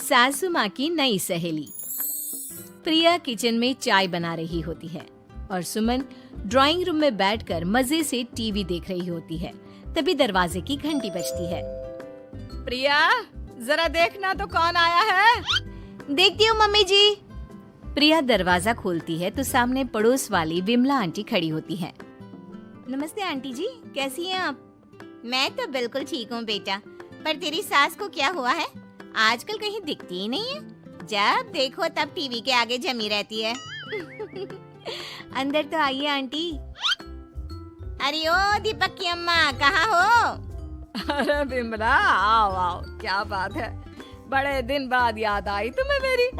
सासू माँ की नई सहेली। प्रिया किचन में चाय बना रही होती है और सुमन ड्राइंग रूम में बैठकर मजे से टीवी देख रही होती है। तभी दरवाजे की घंटी बजती है। प्रिया, जरा देखना तो कौन आया है। देखती हूँ मम्मी जी। प्रिया दरवाजा खोलती है तो सामने पड़ोस वाली विमला आंटी खड़ी होती है। नमस्ते आंटी जी, कैसी हैं आप? मैं तो बिल्कुल ठीक हूँ बेटा, पर तेरी सास को क्या हुआ है? आजकल कहीं दिखती ही नहीं है। जब देखो तब टीवी के आगे जमी रहती है। अंदर तो आइए आंटी। अरे ओ दीपक की अम्मा, कहाँ हो? अरे बिमला, आओ आओ, क्या बात है, बड़े दिन बाद याद आई तुम्हें मेरी।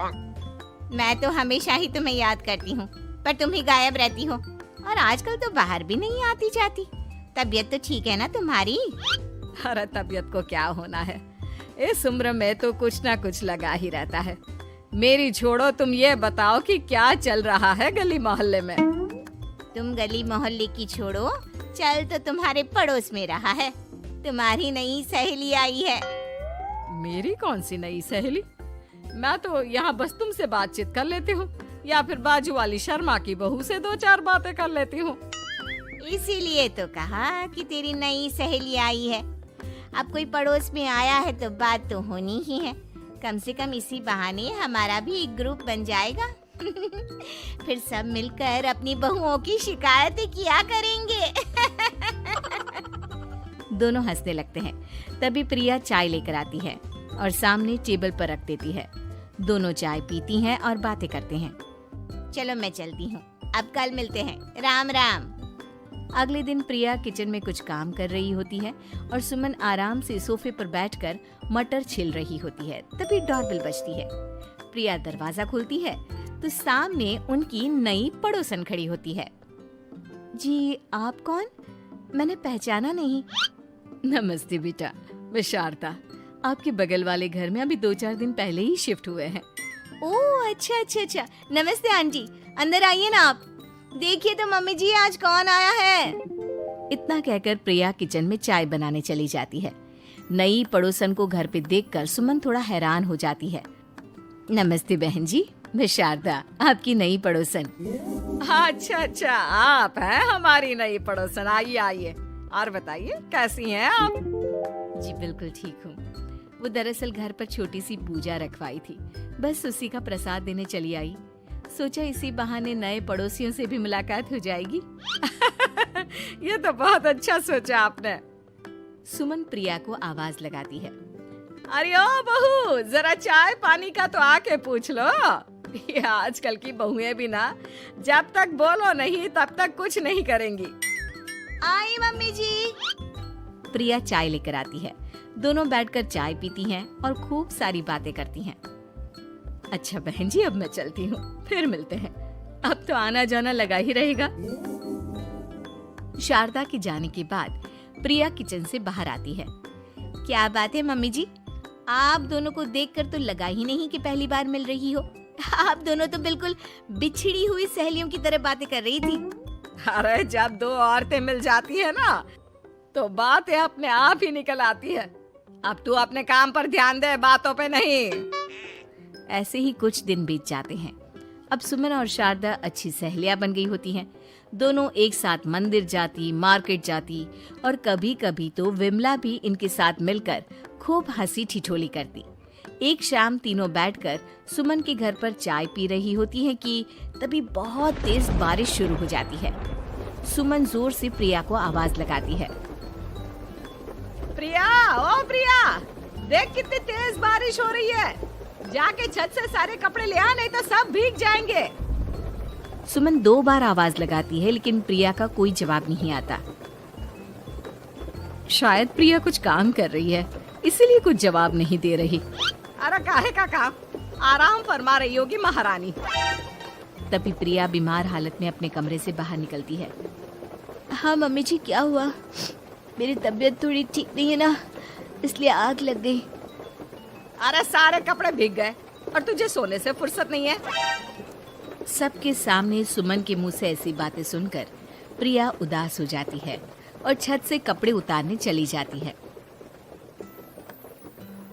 मैं तो हमेशा ही तुम्हें याद करती हूँ, पर तुम ही गायब रहती हो और आजकल तो बाहर भी नहीं आती जाती। तबीयत तो ठीक है ना तुम्हारी? अरे तबीयत को क्या होना है, इस उम्र में तो कुछ ना कुछ लगा ही रहता है। मेरी छोड़ो, तुम ये बताओ कि क्या चल रहा है गली मोहल्ले में। तुम गली मोहल्ले की छोड़ो, चल तो तुम्हारे पड़ोस में रहा है। तुम्हारी नई सहेली आई है। मेरी कौन सी नई सहेली? मैं तो यहाँ बस तुमसे बातचीत कर लेती हूँ या फिर बाजू वाली शर्मा की बहू से दो चार बातें कर लेती हूँ। इसीलिए तो कहा कि तेरी नई सहेली आई है। अब कोई पड़ोस में आया है तो बात तो होनी ही है। कम से कम इसी बहाने हमारा भी एक ग्रुप बन जाएगा। फिर सब मिलकर अपनी बहुओं की शिकायतें किया करेंगे। दोनों हंसने लगते हैं। तभी प्रिया चाय लेकर आती है और सामने टेबल पर रख देती है। दोनों चाय पीती हैं और बातें करते हैं। चलो मैं चलती हूँ, अब कल मिलते हैं। राम राम। अगले दिन प्रिया किचन में कुछ काम कर रही होती है और सुमन आराम से सोफे पर बैठकर मटर छिल रही होती है। तभी डोरबेल बजती है। प्रिया दरवाजा खोलती है तो सामने उनकी नई पड़ोसन खड़ी होती है। जी, आप कौन? मैंने पहचाना नहीं। नमस्ते बेटा, मैं शारदा, आपके बगल वाले घर में अभी 2-4 दिन पहले ही शिफ्ट हुए हैं। ओह अच्छा अच्छा अच्छा, नमस्ते आंटी, अंदर आइए ना आप। देखिए तो मम्मी जी, आज कौन आया है। इतना कहकर प्रिया किचन में चाय बनाने चली जाती है। नई पड़ोसन को घर पे देखकर सुमन थोड़ा हैरान हो जाती है। नमस्ते बहन जी, मैं शारदा, आपकी नई पड़ोसन। अच्छा अच्छा, आप हैं हमारी नई पड़ोसन। आइए आइए, और बताइए कैसी हैं आप? जी बिल्कुल ठीक हूँ। वो दरअसल घर पर छोटी सी पूजा रखवाई थी, बस उसी का प्रसाद देने चली आई। सोचा इसी बहाने नए पड़ोसियों से भी मुलाकात हो जाएगी। ये तो बहुत अच्छा सोचा आपने। सुमन प्रिया को आवाज लगाती है। अरे ओ बहू, जरा चाय पानी का तो आके पूछ लो। ये आजकल की बहुएं भी ना, जब तक बोलो नहीं तब तक कुछ नहीं करेंगी। आई मम्मी जी। प्रिया चाय लेकर आती है। दोनों बैठकर चाय पीती हैं और खूब सारी बातें करती हैं। अच्छा बहन जी, अब मैं चलती हूँ, फिर मिलते हैं। अब तो आना जाना लगा ही रहेगा। शारदा के जाने के बाद प्रिया किचन से बाहर आती है। क्या बात है मम्मी जी, आप दोनों को देखकर तो लगा ही नहीं कि पहली बार मिल रही हो। आप दोनों तो बिल्कुल बिछड़ी हुई सहेलियों की तरह बातें कर रही थी। अरे जब दो औरतें मिल जाती है ना, तो बातें अपने आप ही निकल आती है। अब तू अपने काम पर ध्यान दे, बातों पे नहीं। ऐसे ही कुछ दिन बीत जाते हैं। अब सुमन और शारदा अच्छी सहेलियां बन गई होती हैं। दोनों एक साथ मंदिर जाती, मार्केट जाती और कभी कभी तो विमला भी इनके साथ मिलकर खूब हंसी ठिठोली करती। एक शाम तीनों बैठकर सुमन के घर पर चाय पी रही होती हैं कि तभी बहुत तेज बारिश शुरू हो जाती है। सुमन जोर से प्रिया को आवाज लगाती है। प्रिया, ओ प्रिया, देख कितनी तेज बारिश हो रही है। जाके छत से सारे कपड़े ले आ, नहीं तो सब भीग जाएंगे। सुमन 2 बार आवाज लगाती है लेकिन प्रिया का कोई जवाब नहीं आता। शायद प्रिया कुछ काम कर रही है, इसीलिए कुछ जवाब नहीं दे रही। अरे काहे का काम, आराम फरमा रही होगी महारानी। तभी प्रिया बीमार हालत में अपने कमरे से बाहर निकलती है। हाँ मम्मी जी, क्या हुआ? मेरी तबीयत थोड़ी ठीक नहीं है ना, इसलिए आग लग गई। अरे सारे कपड़े भीग गए और तुझे सोने से फुर्सत नहीं है। सबके सामने सुमन के मुंह से ऐसी बातें सुनकर प्रिया उदास हो जाती है और छत से कपड़े उतारने चली जाती है।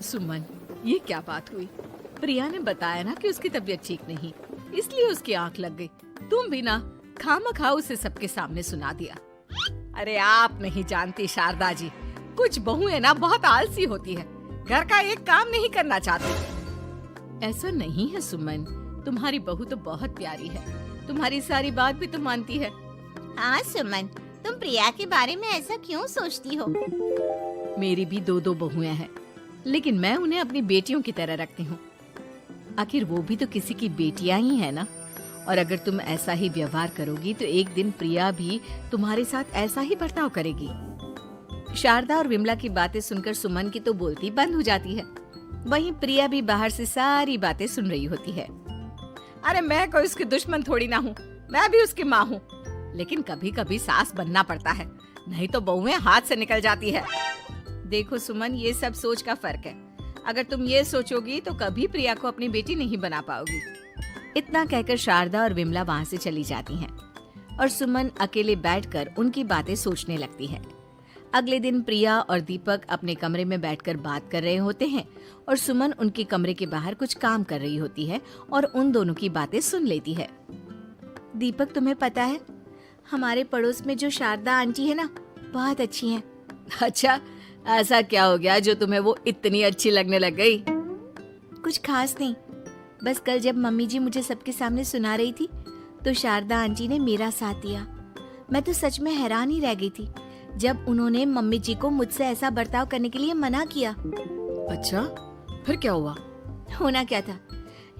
सुमन, ये क्या बात हुई? प्रिया ने बताया ना कि उसकी तबीयत ठीक नहीं, इसलिए उसकी आंख लग गई। तुम भी ना खामखा उसे सबके सामने सुना दिया। अरे आप नहीं जानती शारदा जी, कुछ बहुएं ना बहुत आलसी होती है, घर का एक काम नहीं करना चाहती। ऐसा नहीं है सुमन, तुम्हारी बहू तो बहुत प्यारी है, तुम्हारी सारी बात भी तो मानती है। हाँ सुमन, तुम प्रिया के बारे में ऐसा क्यों सोचती हो? मेरी भी दो बहुएं हैं, लेकिन मैं उन्हें अपनी बेटियों की तरह रखती हूँ। आखिर वो भी तो किसी की बेटियां ही है ना। और अगर तुम ऐसा ही व्यवहार करोगी तो एक दिन प्रिया भी तुम्हारे साथ ऐसा ही बर्ताव करेगी। शारदा और विमला की बातें सुनकर सुमन की तो बोलती बंद हो जाती है। वहीं प्रिया भी बाहर से सारी बातें सुन रही होती है। अरे मैं कोई उसकी दुश्मन थोड़ी ना हूँ, मैं भी उसकी माँ हूँ, लेकिन कभी कभी सास बनना पड़ता है, नहीं तो बहुएं हाथ से निकल जाती है। देखो सुमन, ये सब सोच का फर्क है। अगर तुम ये सोचोगी तो कभी प्रिया को अपनी बेटी नहीं बना पाओगी। इतना कहकर शारदा और विमला वहाँ से चली जाती हैं और सुमन अकेले बैठकर उनकी बातें सोचने लगती है। अगले दिन प्रिया और दीपक अपने कमरे में बैठकर बात कर रहे होते हैं और सुमन उनके कमरे के बाहर कुछ काम कर रही होती है और उन दोनों की बातें सुन लेती है। दीपक, तुम्हें पता है हमारे पड़ोस में जो शारदा आंटी है ना, बहुत अच्छी हैं। अच्छा, ऐसा क्या हो गया जो तुम्हें वो इतनी अच्छी लगने लग गई? कुछ खास नहीं, बस कल जब मम्मी जी मुझे सबके सामने सुना रही थी तो शारदा आंटी ने मेरा साथ दिया। मैं तो सच में हैरान ही रह गई थी जब उन्होंने मम्मी जी को मुझसे ऐसा बर्ताव करने के लिए मना किया। अच्छा, फिर क्या हुआ? होना क्या था,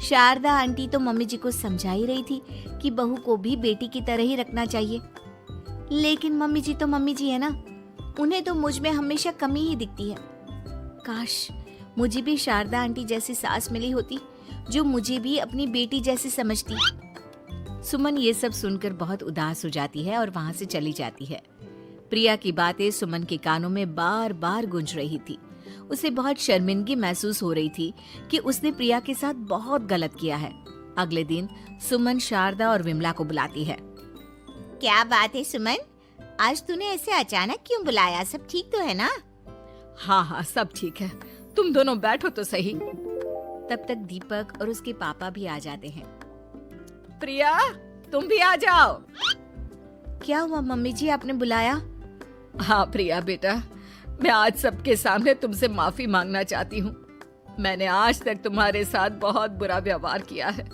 शारदा आंटी तो मम्मी जी को समझा ही रही थी कि बहू को भी बेटी की तरह ही रखना चाहिए, लेकिन मम्मी जी तो मम्मी जी है ना, उन्हें तो मुझ में हमेशा कमी ही दिखती है। काश मुझे भी शारदा आंटी जैसी सास मिली होती जो मुझे भी अपनी बेटी जैसी समझती। सुमन ये सब सुनकर बहुत उदास हो जाती है और वहाँ से चली जाती है। प्रिया की बातें सुमन के कानों में बार बार गूंज रही थी। उसे बहुत शर्मिंदगी महसूस हो रही थी कि उसने प्रिया के साथ बहुत गलत किया है। अगले दिन सुमन शारदा और विमला को बुलाती है। क्या बात है सुमन, आज तूने ऐसे अचानक क्यों बुलाया? सब ठीक तो है ना? हाँ, सब ठीक है, तुम दोनों बैठो तो सही। तब तक दीपक और उसके पापा भी आ जाते हैं। प्रिया, तुम भी आ जाओ। क्या हुआ मम्मी जी, आपने बुलाया? हाँ प्रिया बेटा, मैं आज सबके सामने तुमसे माफी मांगना चाहती हूँ। मैंने आज तक तुम्हारे साथ बहुत बुरा व्यवहार किया है,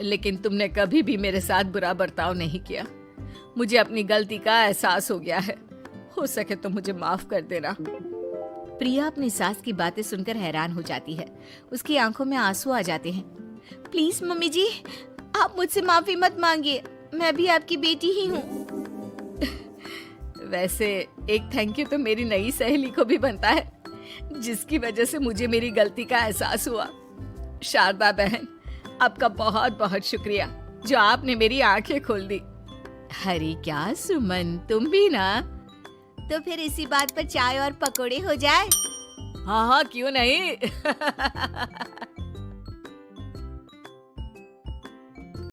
लेकिन तुमने कभी भी मेरे साथ बुरा बर्ताव नहीं किया। मुझे अपनी गलती का एहसास हो गया है, हो सके तो मुझे माफ कर देना। प्रिया अपनी सास की बातें सुनकर हैरान हो जाती है, उसकी आंखों में आंसू आ जाते हैं। प्लीज मम्मी जी, आप मुझसे माफी मत मांगिए, मैं भी आपकी बेटी ही हूँ। वैसे एक थैंक यू तो मेरी नई सहेली को भी बनता है, जिसकी वजह से मुझे मेरी गलती का एहसास हुआ। शारदा बहन, आपका बहुत बहुत शुक्रिया जो आपने मेरी आंखें खोल दी। अरे क्या सुमन, तुम भी ना? तो फिर इसी बात पर चाय और पकोड़े हो जाए? हाँ, क्यों नहीं।